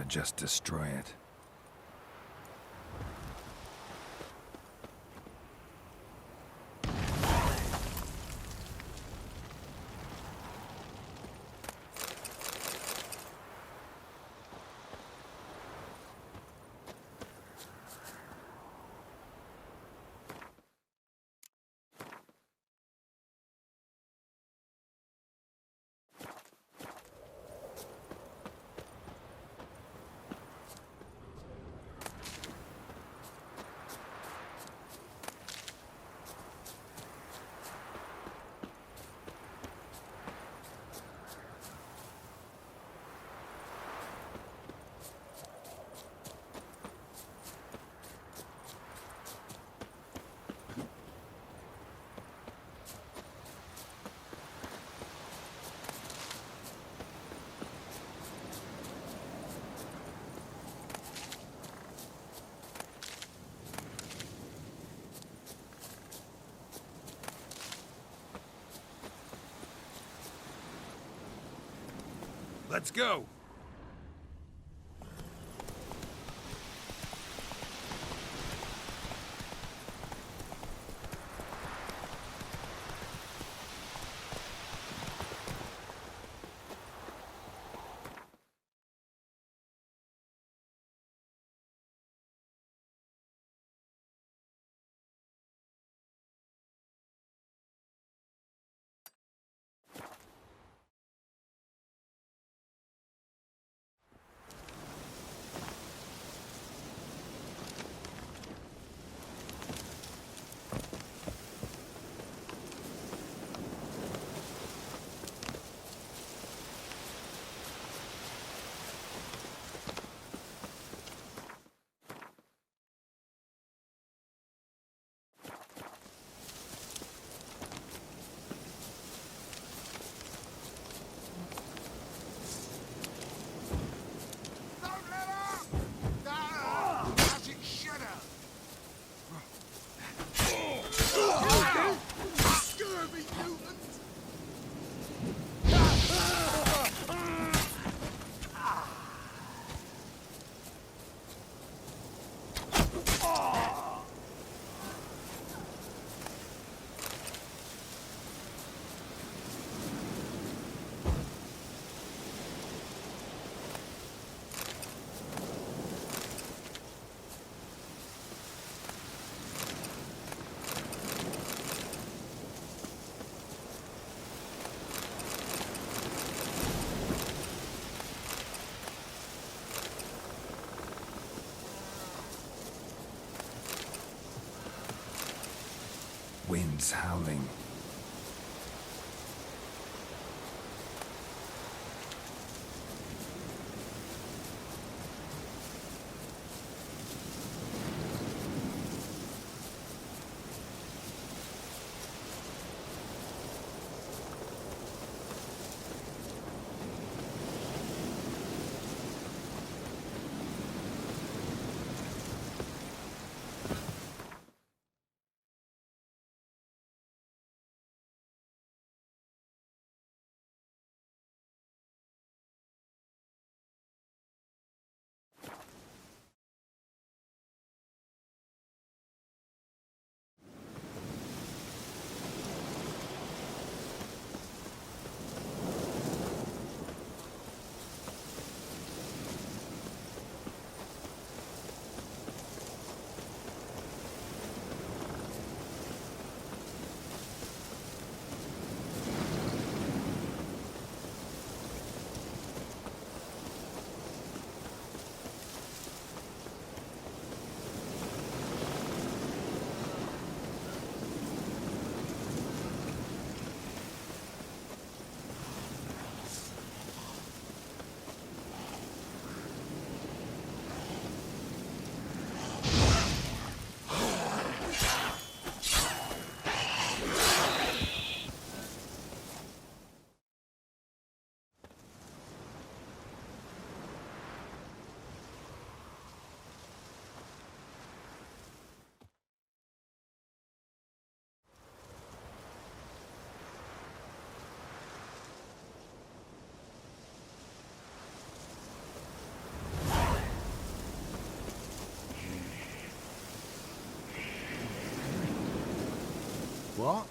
just destroy it. Let's go! Winds howling. What?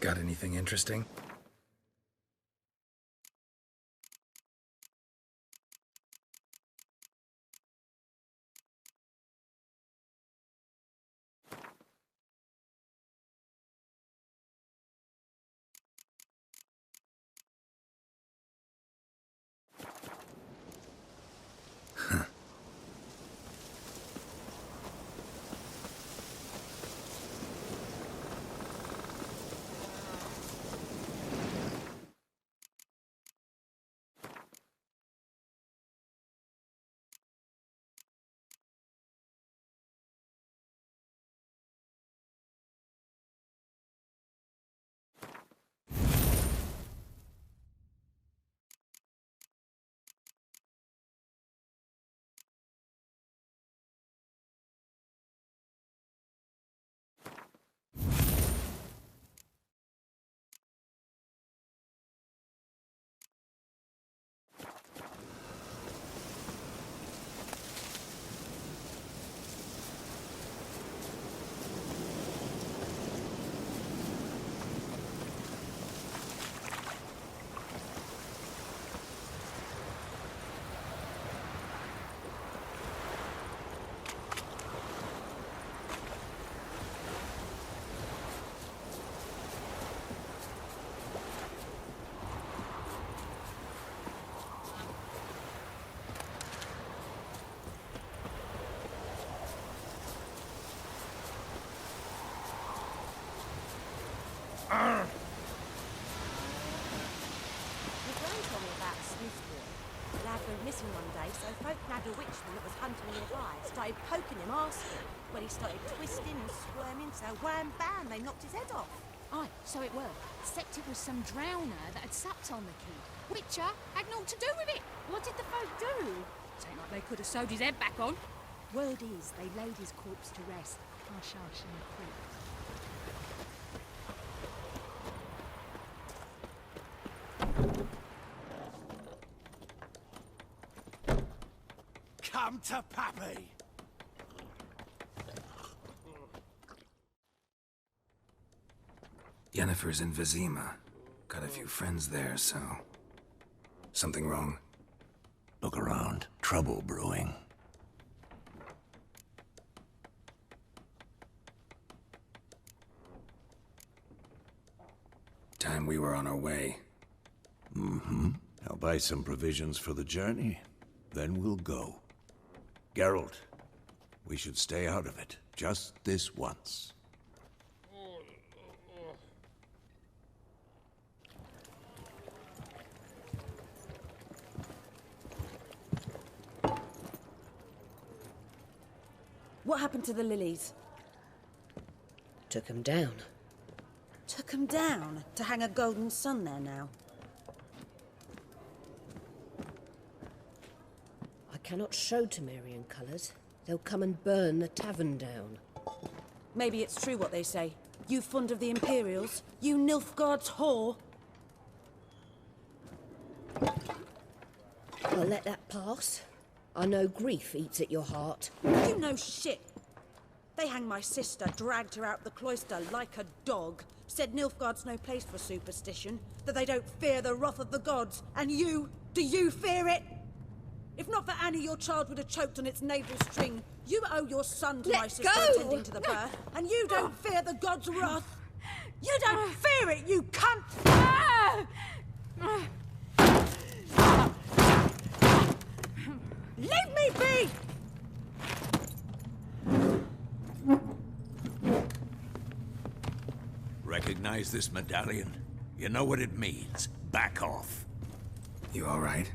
Got anything interesting? My gran told me about a sleuth boy. The lad went missing one day, so folk nagged a witchman that was hunting nearby. Started poking him, asking. Well, he started twisting and squirming, so wham bam, they knocked his head off. Aye, so it were. Except it was some drowner that had supped on the kid. Witcher had naught to do with it. What did the folk do? Ain't like they could have sewed his head back on. Word is, they laid his corpse to rest. Hush hush in the crypt. Come to Pappy! Yennefer's in Vizima. Got a few friends there, so... Something wrong? Look around. Trouble brewing. Time we were on our way. I'll buy some provisions for the journey. Then we'll go. Geralt, we should stay out of it. Just this once. What happened to the lilies? Took 'em down. Took 'em down to hang a golden sun there now. I cannot show Temerian colours. They'll come and burn the tavern down. Maybe it's true what they say. You fond of the Imperials? You Nilfgaard's whore? I'll let that pass. I know grief eats at your heart. You know shit. They hanged my sister, dragged her out the cloister like a dog. Said Nilfgaard's no place for superstition, that they don't fear the wrath of the gods. And you, do you fear it? If not for Annie, your child would have choked on its navel string. You owe your son to Let my sister go! attending to the birth, and you don't fear the gods' wrath. You don't fear it, you cunt! Leave me be! Recognize this medallion? You know what it means. Back off. You all right?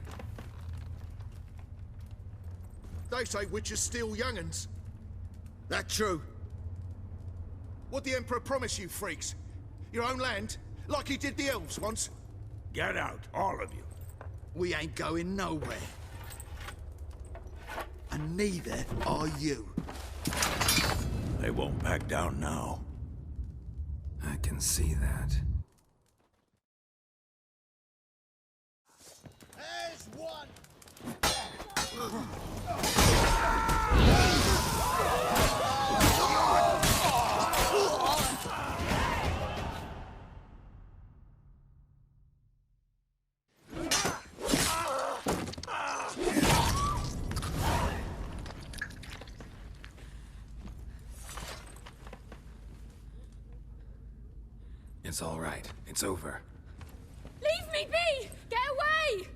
They say witches steal young'uns. That true? What'd the Emperor promise you, freaks? Your own land? Like he did the elves once? Get out, all of you. We ain't going nowhere. And neither are you. They won't back down now. I can see that. There's one! It's all right. It's over. Leave me be! Get away!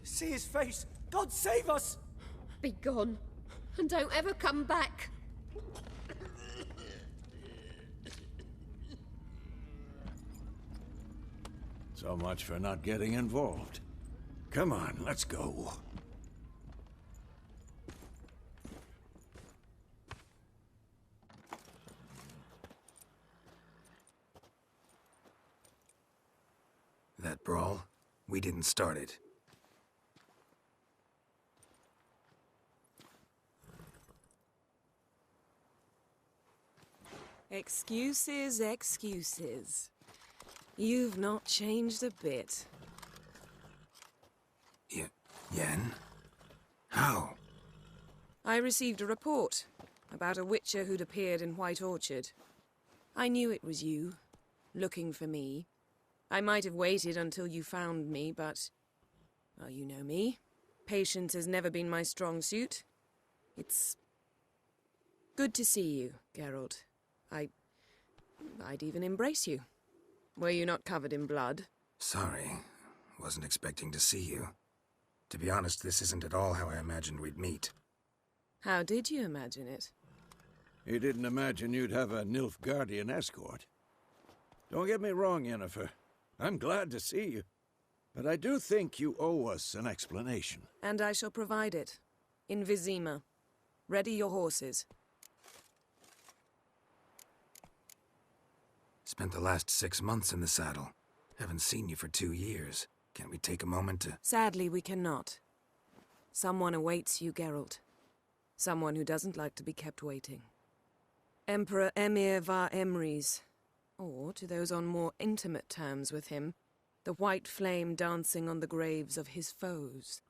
See his face! God save us! Be gone, and don't ever come back. So much for not getting involved. Come on, let's go. That brawl, we didn't start it. Excuses, excuses. You've not changed a bit. Yen? How? I received a report about a witcher who'd appeared in White Orchard. I knew it was you, looking for me. I might have waited until you found me, but... well, you know me. Patience has never been my strong suit. It's... good to see you, Geralt. I'd even embrace you. Were you not covered in blood? Sorry. Wasn't expecting to see you. To be honest, this isn't at all how I imagined we'd meet. How did you imagine it? You didn't imagine you'd have a Nilfgaardian escort. Don't get me wrong, Yennefer. I'm glad to see you. But I do think you owe us an explanation. And I shall provide it. In Vizima. Ready your horses. Spent the last 6 months in the saddle. Haven't seen you for 2 years. Can't we take a moment to... Sadly, we cannot. Someone awaits you, Geralt. Someone who doesn't like to be kept waiting. Emperor Emir var Emrys. Or, to those on more intimate terms with him, the white flame dancing on the graves of his foes.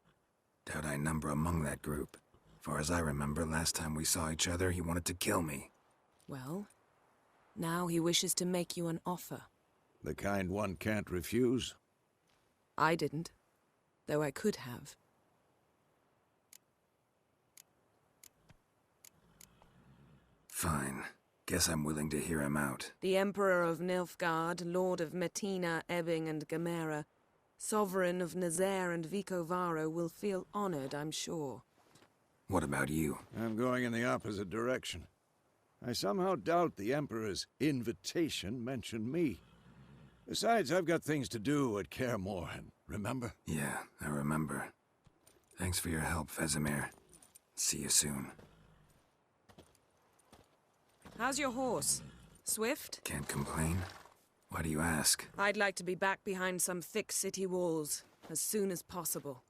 Doubt I number among that group. Far as I remember, last time we saw each other, he wanted to kill me. Well, now he wishes to make you an offer. The kind one can't refuse? I didn't, though I could have. Fine. Guess I'm willing to hear him out. The Emperor of Nilfgaard, Lord of Mettina, Ebbing and Gamera, Sovereign of Nazaire and Vicovaro will feel honored, I'm sure. What about you? I'm going in the opposite direction. I somehow doubt the Emperor's invitation mentioned me. Besides, I've got things to do at Kaer Morhen, remember? Yeah, I remember. Thanks for your help, Vesemir. See you soon. How's your horse? Swift? Can't complain. Why do you ask? I'd like to be back behind some thick city walls as soon as possible.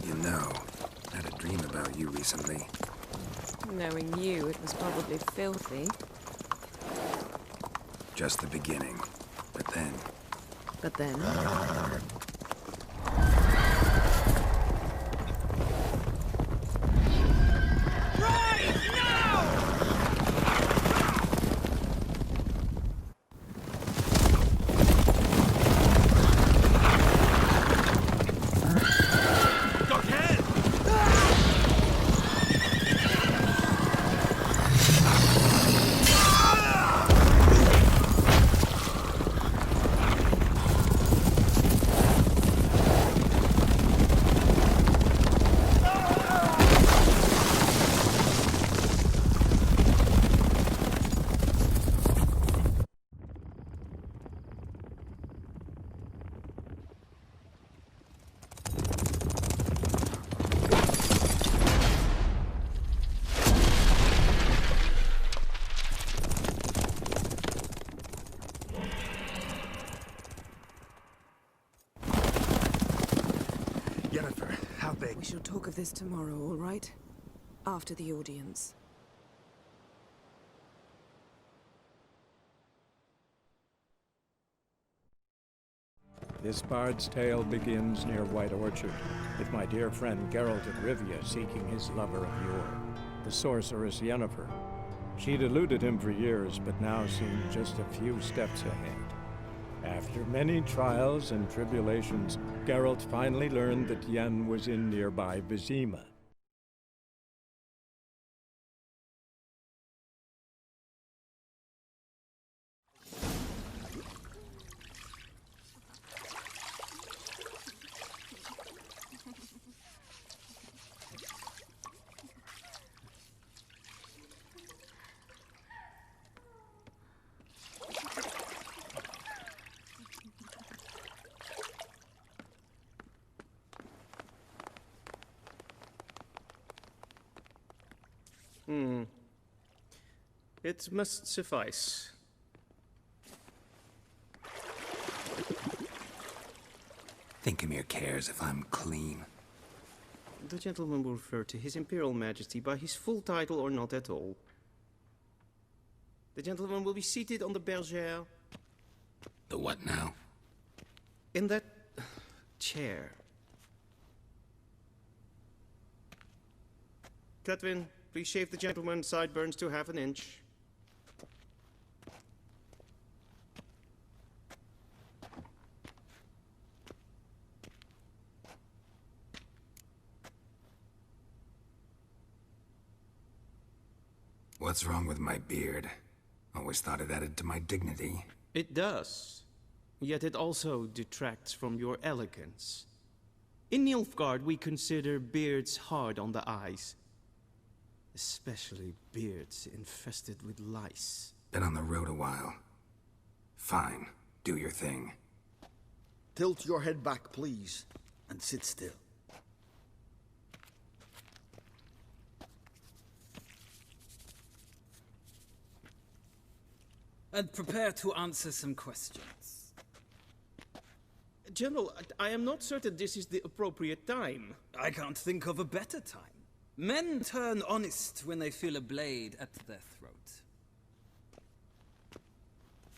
You know, I had a dream about you recently. Knowing you, it was probably filthy. Just the beginning. But then... But then... Yennefer, how big? We shall talk of this tomorrow, all right? After the audience. This bard's tale begins near White Orchard, with my dear friend Geralt of Rivia seeking his lover of yore, the sorceress Yennefer. She'd eluded him for years, but now seemed just a few steps ahead. After many trials and tribulations, Geralt finally learned that Yen was in nearby Vizima. It must suffice. Thinkamere cares if I'm clean. The gentleman will refer to His Imperial Majesty by his full title or not at all. The gentleman will be seated on the bergère. The what now? In that chair. Cletwin, please shave the gentleman's sideburns to half an inch. What's wrong with my beard? Always thought it added to my dignity. It does. Yet it also detracts from your elegance. In Nilfgaard, we consider beards hard on the eyes. Especially beards infested with lice. Been on the road a while. Fine. Do your thing. Tilt your head back, please, and sit still. And prepare to answer some questions. General, I am not certain this is the appropriate time. I can't think of a better time. Men turn honest when they feel a blade at their throat.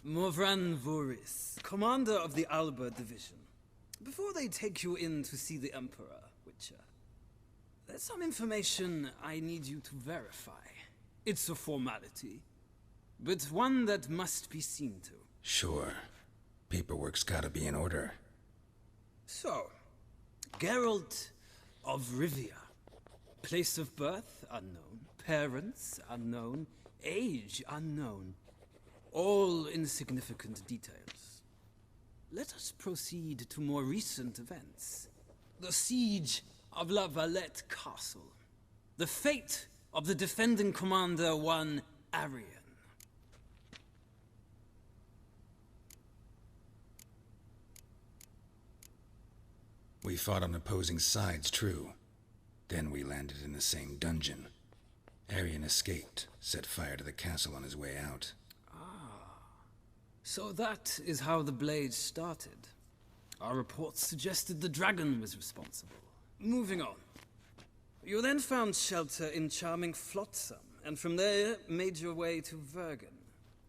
Morvran Voris, commander of the Alba Division. Before they take you in to see the Emperor, Witcher, there's some information I need you to verify. It's a formality, but one that must be seen to. Sure. Paperwork's gotta be in order. So, Geralt of Rivia. Place of birth, unknown. Parents, unknown. Age, unknown. All insignificant details. Let us proceed to more recent events. The siege of La Valette Castle. The fate of the defending commander, one Arian. We fought on opposing sides, true. Then we landed in the same dungeon. Arian escaped, set fire to the castle on his way out. So that is how the blade started. Our reports suggested the dragon was responsible. Moving on. You then found shelter in charming Flotsam, and from there made your way to Vergen.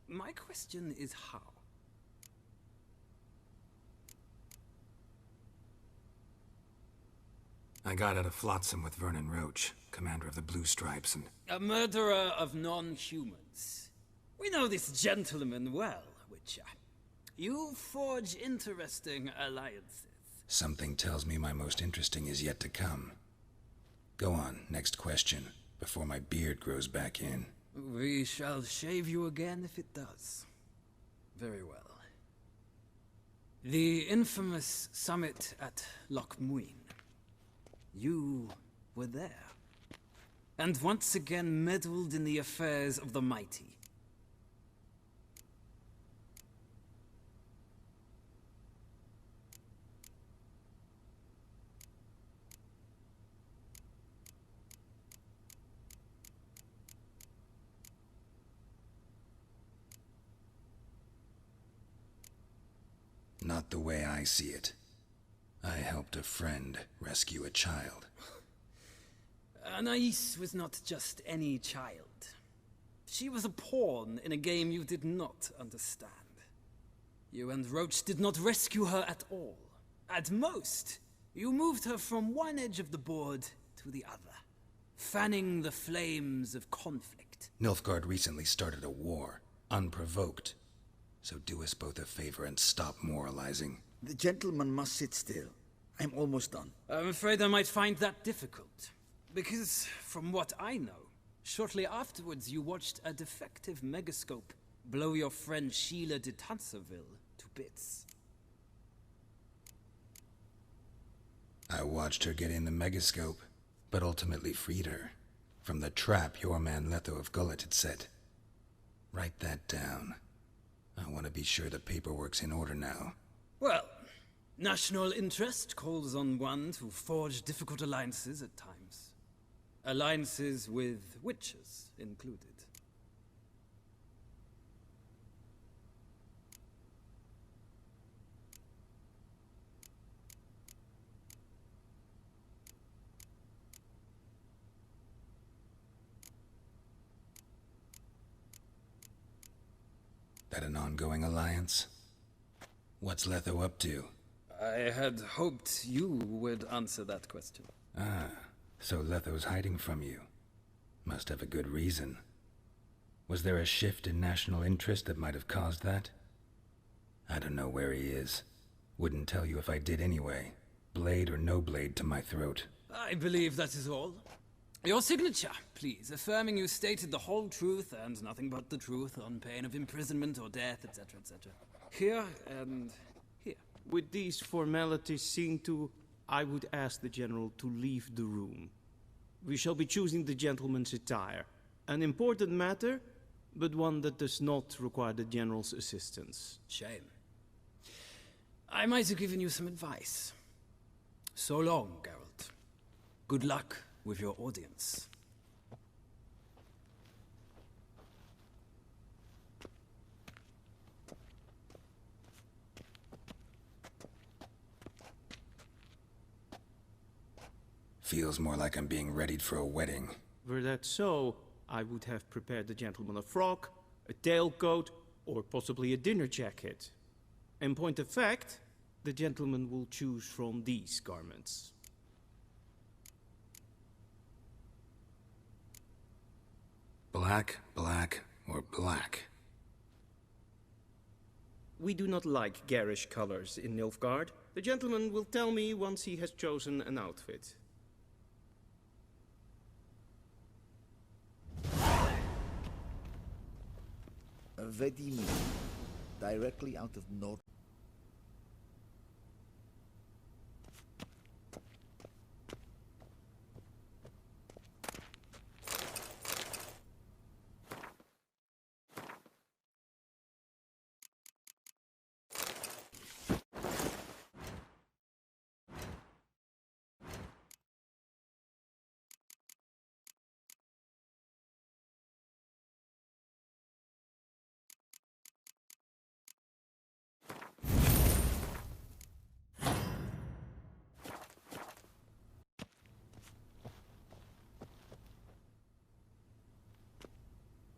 My question is how? I got out of Flotsam with Vernon Roach, commander of the Blue Stripes, and... A murderer of non-humans. We know this gentleman well, Witcher. You forge interesting alliances. Something tells me my most interesting is yet to come. Go on, next question, before my beard grows back in. We shall shave you again if it does. Very well. The infamous summit at Loch Muin. You were there. And once again meddled in the affairs of the mighty. Not the way I see it. I helped a friend rescue a child. Anais was not just any child. She was a pawn in a game you did not understand. You and Roach did not rescue her at all. At most, you moved her from one edge of the board to the other, fanning the flames of conflict. Nilfgaard recently started a war, unprovoked. So do us both a favor and stop moralizing. The gentleman must sit still. I'm almost done. I'm afraid I might find that difficult. Because, from what I know, shortly afterwards you watched a defective megascope blow your friend Sheila de Tanserville to bits. I watched her get in the megascope, but ultimately freed her from the trap your man Letho of Gullet had set. Write that down. I want to be sure the paperwork's in order now. Well, national interest calls on one to forge difficult alliances at times. Alliances with witches included. That an ongoing alliance? What's Letho up to? I had hoped you would answer that question. Ah, so Letho's hiding from you. Must have a good reason. Was there a shift in national interest that might have caused that? I don't know where he is. Wouldn't tell you if I did anyway. Blade or no blade to my throat. I believe that is all. Your signature, please, affirming you stated the whole truth and nothing but the truth on pain of imprisonment or death, etc., etc. Here and here. With these formalities seen to, I would ask the General to leave the room. We shall be choosing the gentleman's attire. An important matter, but one that does not require the General's assistance. Shame. I might have given you some advice. So long, Geralt. Good luck with your audience. Feels more like I'm being readied for a wedding. Were that so, I would have prepared the gentleman a frock, a tailcoat, or possibly a dinner jacket. In point of fact, the gentleman will choose from these garments. Black, black, or black? We do not like garish colors in Nilfgaard. The gentleman will tell me once he has chosen an outfit. Vedimi, directly out of North.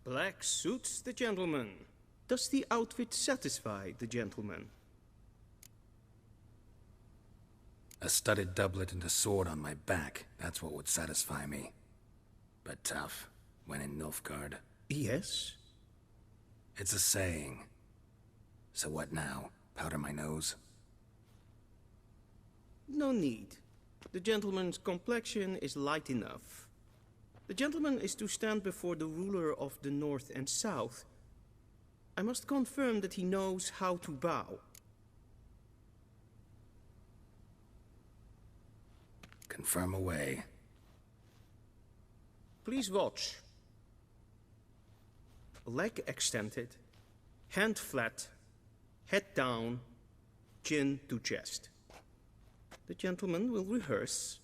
Black suits the gentleman. Does the outfit satisfy the gentleman? A studded doublet and a sword on my back. That's what would satisfy me. But tough, when in Nilfgaard. Yes? It's a saying. So what now? Powder my nose? No need. The gentleman's complexion is light enough. The gentleman is to stand before the ruler of the North and South. I must confirm that he knows how to bow. Confirm away. Please watch. Leg extended, hand flat, head down, chin to chest. The gentleman will rehearse.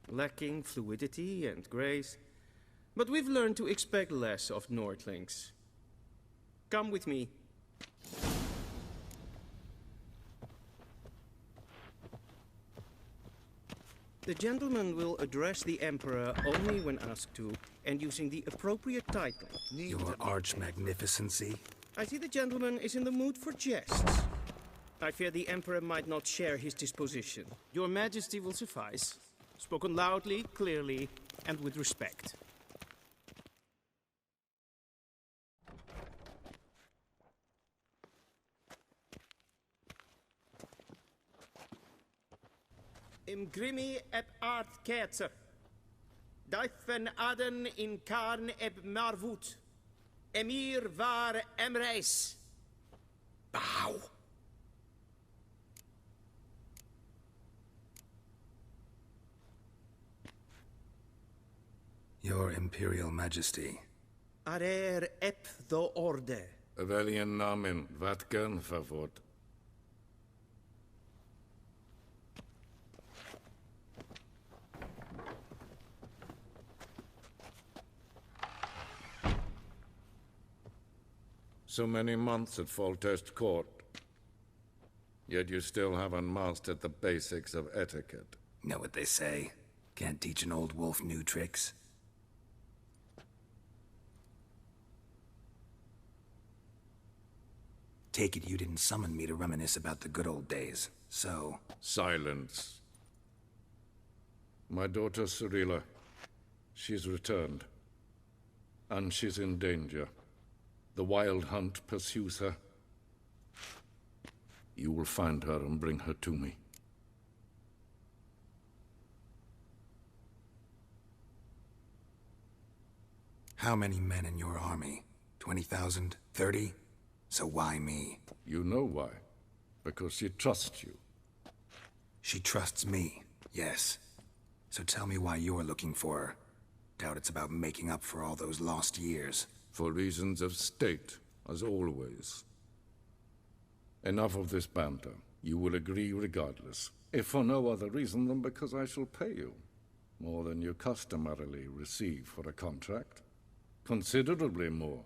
Lacking fluidity and grace. But we've learned to expect less of Nordlings. Come with me. The gentleman will address the Emperor only when asked to, and using the appropriate title. Your Arch-Magnificency? I see the gentleman is in the mood for jests. I fear the Emperor might not share his disposition. Your Majesty will suffice. Spoken loudly, clearly, and with respect. Imgrimi eb art kerzer. Duifen aden in karn eb marvoet. Emir var emreis. Bow. Your Imperial Majesty. Arer ep the orde. Weljen namen, wat kan favort? So many months at Foltest Court. Yet you still haven't mastered the basics of etiquette. Know what they say? Can't teach an old wolf new tricks. Take it you didn't summon me to reminisce about the good old days, so... Silence. My daughter Cirilla, she's returned. And she's in danger. The Wild Hunt pursues her. You will find her and bring her to me. How many men in your army? 20,000? 30? So why me? You know why. Because she trusts you. She trusts me, yes. So tell me why you're looking for her. Doubt it's about making up for all those lost years. For reasons of state, as always. Enough of this banter. You will agree regardless. If for no other reason than because I shall pay you. More than you customarily receive for a contract. Considerably more.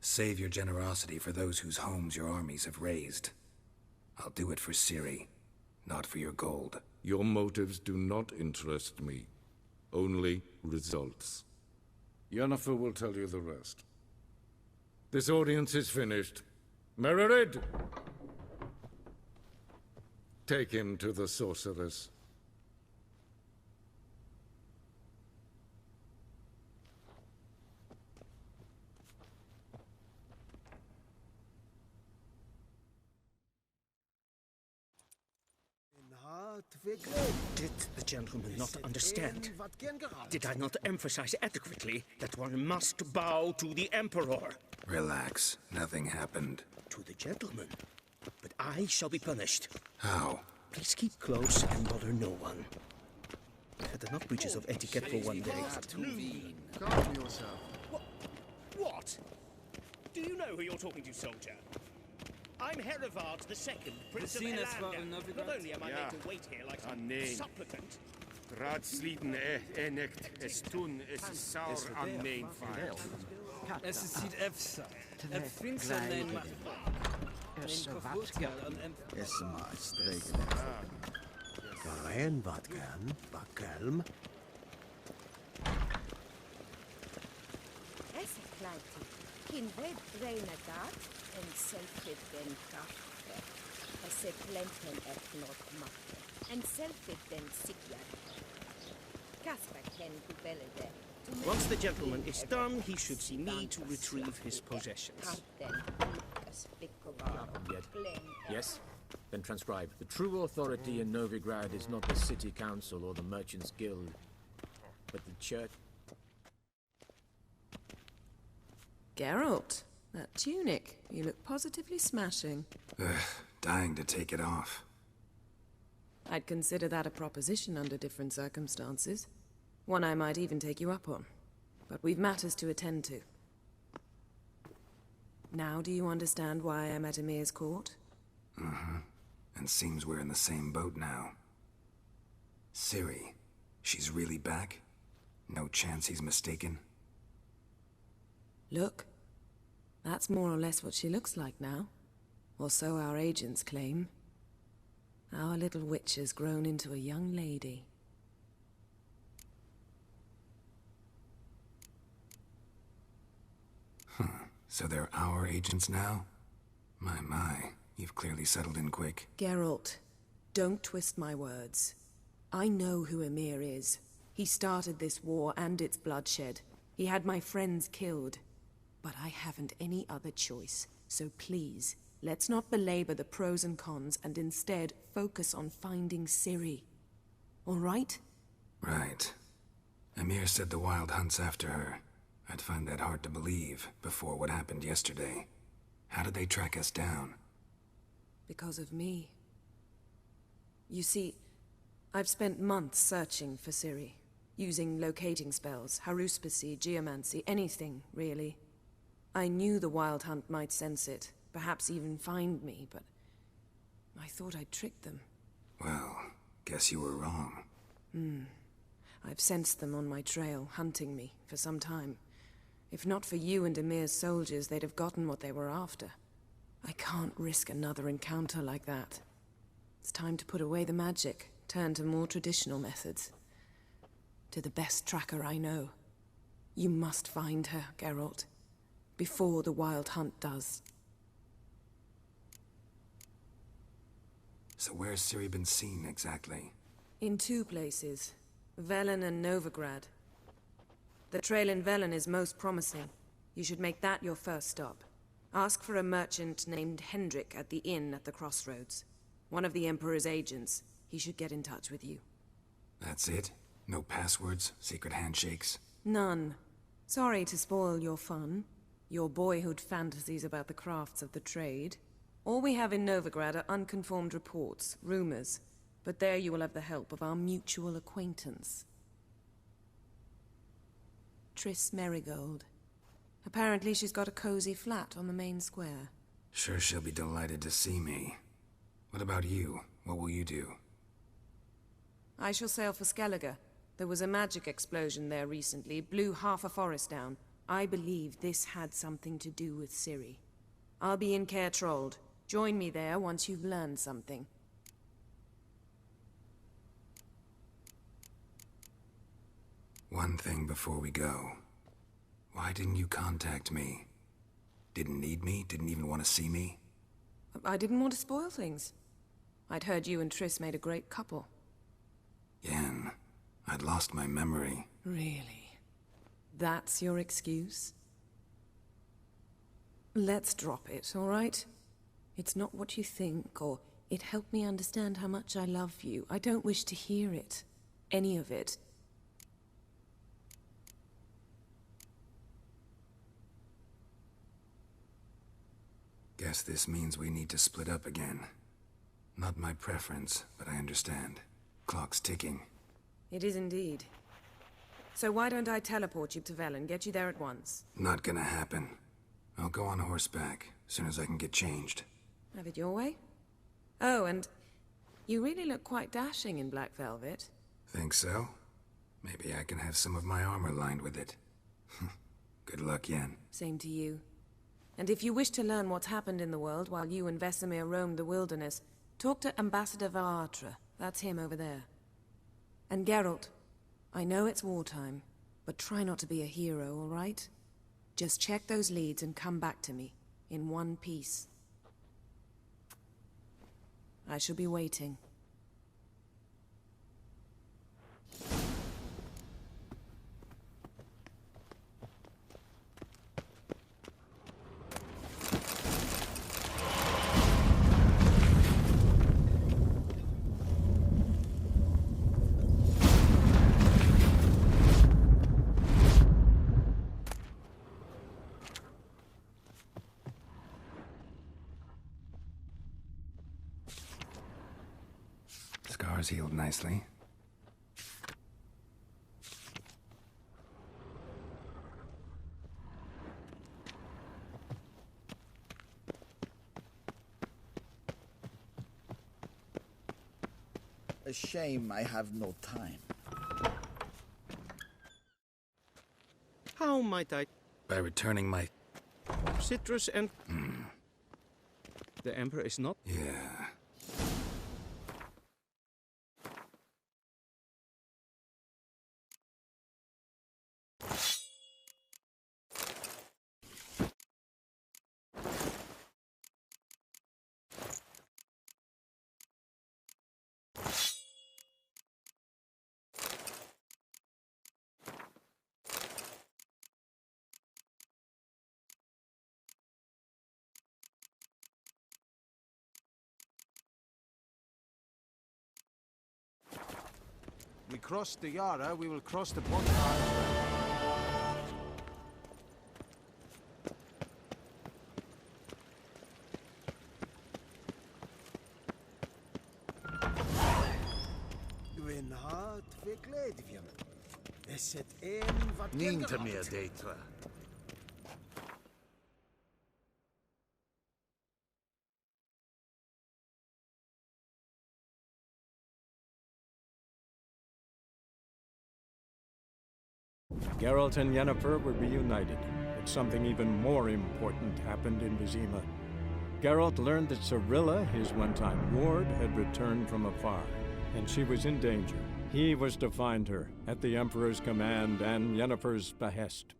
Save your generosity for those whose homes your armies have razed. I'll do it for Ciri, not for your gold. Your motives do not interest me. Only results. Yennefer will tell you the rest. This audience is finished. Mererid! Take him to the sorceress. Did the gentleman not understand? Did I not emphasize adequately that one must bow to the Emperor? Relax. Nothing happened. To the gentleman. But I shall be punished. How? Please keep close and bother no one. I've had enough breaches of etiquette for one day. Calm yourself. What? Do you know who you're talking to, soldier? I'm Herivard II, Prince of Elander. Not only am I made to wait here like some supplicant. Raadsleden enikt es tun, es is saur aan mijn vaart. Es is ziet efsa. Het vindt zijn neem maar. Es maar streken. Waarin wat kan, bakkelm. Es kleinte. Kin red reinagat en selfit den kaffe. Es plenten knot machte. En selfit den sikjar. Kasper ken kubelde. Once the gentleman is done, he should see me to retrieve his possessions. Yes? Then transcribe. The true authority in Novigrad is not the city council or the merchants' guild, but the church. Geralt, that tunic. You look positively smashing. Dying to take it off. I'd consider that a proposition under different circumstances. One I might even take you up on. But we've matters to attend to. Now do you understand why I'm at Emir's court? Mm-hmm. And seems we're in the same boat now. Ciri, she's really back? No chance he's mistaken? Look. That's more or less what she looks like now. Or so our agents claim. Our little witch has grown into a young lady. So they're our agents now? My, you've clearly settled in quick. Geralt, don't twist my words. I know who Emir is. He started this war and its bloodshed. He had my friends killed. But I haven't any other choice. So please, let's not belabor the pros and cons and instead focus on finding Ciri. All right? Right. Emir said the Wild Hunt's after her. I'd find that hard to believe before what happened yesterday. How did they track us down? Because of me. You see, I've spent months searching for Ciri. Using locating spells, haruspicy, geomancy, anything, really. I knew the Wild Hunt might sense it, perhaps even find me, but I thought I'd tricked them. Well, guess you were wrong. I've sensed them on my trail, hunting me, for some time. If not for you and Emir's soldiers, they'd have gotten what they were after. I can't risk another encounter like that. It's time to put away the magic, turn to more traditional methods. To the best tracker I know. You must find her, Geralt. Before the Wild Hunt does. So where's Ciri been seen, exactly? In 2 places. Velen and Novigrad. The trail in Velen is most promising. You should make that your first stop. Ask for a merchant named Hendrik at the inn at the crossroads. One of the Emperor's agents. He should get in touch with you. That's it? No passwords? Secret handshakes? None. Sorry to spoil your fun. Your boyhood fantasies about the crafts of the trade. All we have in Novigrad are unconformed reports, rumors. But there you will have the help of our mutual acquaintance. Triss Merigold. Apparently she's got a cozy flat on the main square. Sure she'll be delighted to see me. What about you? What will you do? I shall sail for Skellige. There was a magic explosion there recently, blew half a forest down. I believe this had something to do with Ciri. I'll be in Caer Trold. Join me there once you've learned something. One thing before we go. Why didn't you contact me? Didn't need me? Didn't even want to see me? I didn't want to spoil things. I'd heard you and Triss made a great couple. Yen, I'd lost my memory. Really? That's your excuse? Let's drop it, all right? It's not what you think, or it helped me understand how much I love you. I don't wish to hear it. Any of it. Guess this means we need to split up again. Not my preference, but I understand. Clock's ticking. It is indeed. So why don't I teleport you to Velen, get you there at once? Not gonna happen. I'll go on horseback, as soon as I can get changed. Have it your way? Oh, and you really look quite dashing in black velvet. Think so? Maybe I can have some of my armor lined with it. Good luck, Yen. Same to you. And if you wish to learn what's happened in the world while you and Vesemir roamed the wilderness, talk to Ambassador Varatra. That's him over there. And Geralt, I know it's wartime, but try not to be a hero, all right? Just check those leads and come back to me, in one piece. I shall be waiting. Scars healed nicely. A shame I have no time. How might I... By returning my... Citrus and... The Emperor is not... Yeah. We crossed the Yara, we will cross the bonfire. Gwyn hart fe gledfiam. Eset een wat Niet meer data. Geralt and Yennefer were reunited, but something even more important happened in Vizima. Geralt learned that Cirilla, his one-time ward, had returned from afar, and she was in danger. He was to find her, at the Emperor's command and Yennefer's behest.